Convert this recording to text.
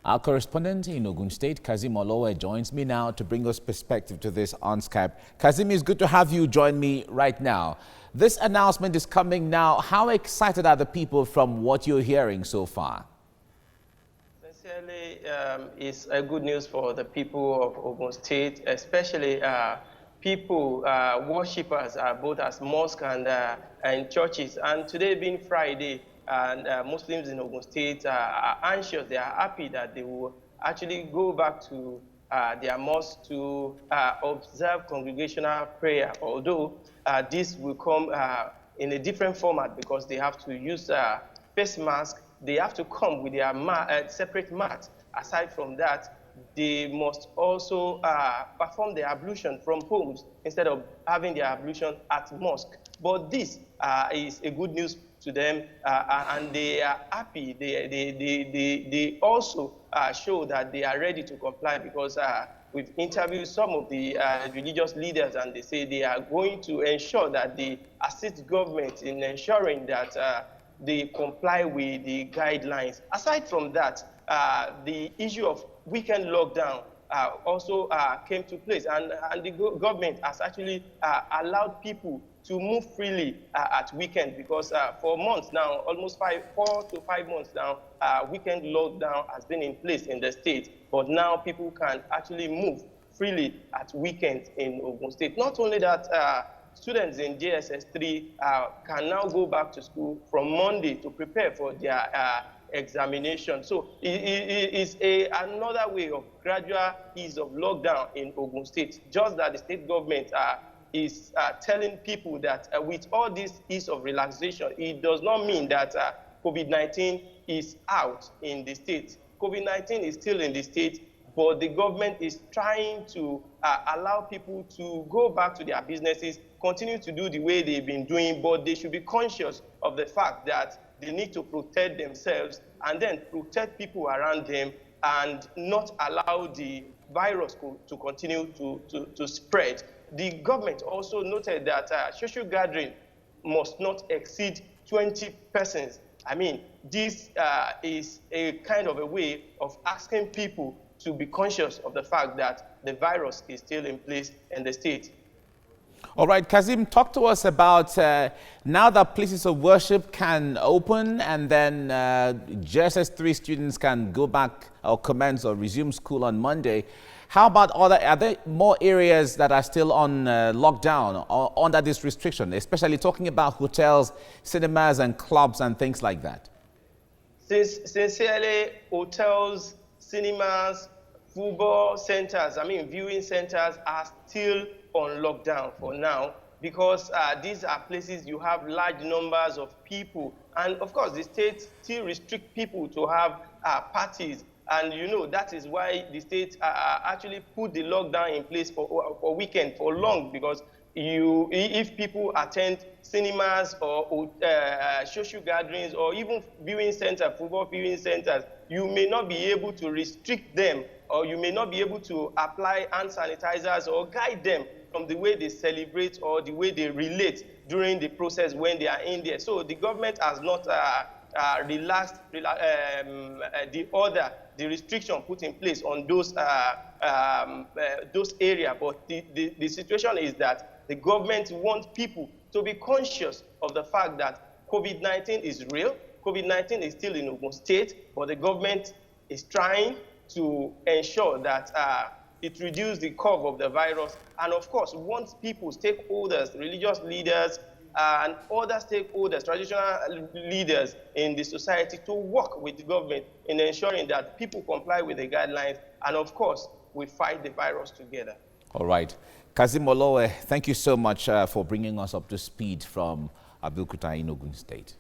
Our correspondent in Ogun State, Kazim Olowe, joins me now to bring us perspective to this on Skype. Kazim, it's good to have you join me right now. This announcement is coming now. How excited are the people from what you're hearing so far? Sincerely, it's a good news for the people of Ogun State, especially people, worshippers, both as mosques and churches. And today being Friday, and Muslims in Ogun State are anxious. They are happy that they will actually go back to their mosque to observe congregational prayer, although this will come in a different format because they have to use face mask. They have to come with their separate mat. Aside from that, they must also perform their ablution from homes instead of having their ablution at mosque. But this is a good news to them, and they are happy. They also show that they are ready to comply because we've interviewed some of the religious leaders, and they say they are going to ensure that they assist government in ensuring that they comply with the guidelines. Aside from that, the issue of weekend lockdown also came to place, and the government has actually allowed people to move freely at weekend because for months now, almost 4 to 5 months now, weekend lockdown has been in place in the state. But now people can actually move freely at weekends in Ogun State. Not only that, students in JSS 3 can now go back to school from Monday to prepare for their examination. So it is another way of gradual ease of lockdown in Ogun State. Just that the state government is telling people that with all this ease of relaxation, it does not mean that COVID-19 is out in the state. COVID-19 is still in the state, but the government is trying to allow people to go back to their businesses, continue to do the way they've been doing, but they should be conscious of the fact that they need to protect themselves and then protect people around them and not allow the virus to continue to spread. The government also noted that social gathering must not exceed 20 persons. I mean, this is a kind of a way of asking people to be conscious of the fact that the virus is still in place in the state. All right, Kazim, talk to us about now that places of worship can open and then JSS 3 students can go back or commence or resume school on Monday. How about are there more areas that are still on lockdown or under this restriction, especially talking about hotels, cinemas and clubs and things like that? Sincerely, hotels, cinemas, football centers, viewing centers are still on lockdown for now because these are places you have large numbers of people. And of course, the state still restrict people to have parties. And you know, that is why the state actually put the lockdown in place for weekend, for long, because if people attend cinemas or social gatherings or even viewing centers, football viewing centers, you may not be able to restrict them, or you may not be able to apply hand sanitizers or guide them from the way they celebrate or the way they relate during the process when they are in there. So the government has not relaxed the restriction put in place on those areas. But the situation is that the government wants people to be conscious of the fact that COVID-19 is real. COVID-19 is still in Ogun State, but the government is trying to ensure that it reduces the curve of the virus. And of course, wants people, stakeholders, religious leaders, and other stakeholders, traditional leaders in the society to work with the government in ensuring that people comply with the guidelines. And of course, we fight the virus together. All right. Kazim Olowe, thank you so much for bringing us up to speed from Abeokuta in Ogun State.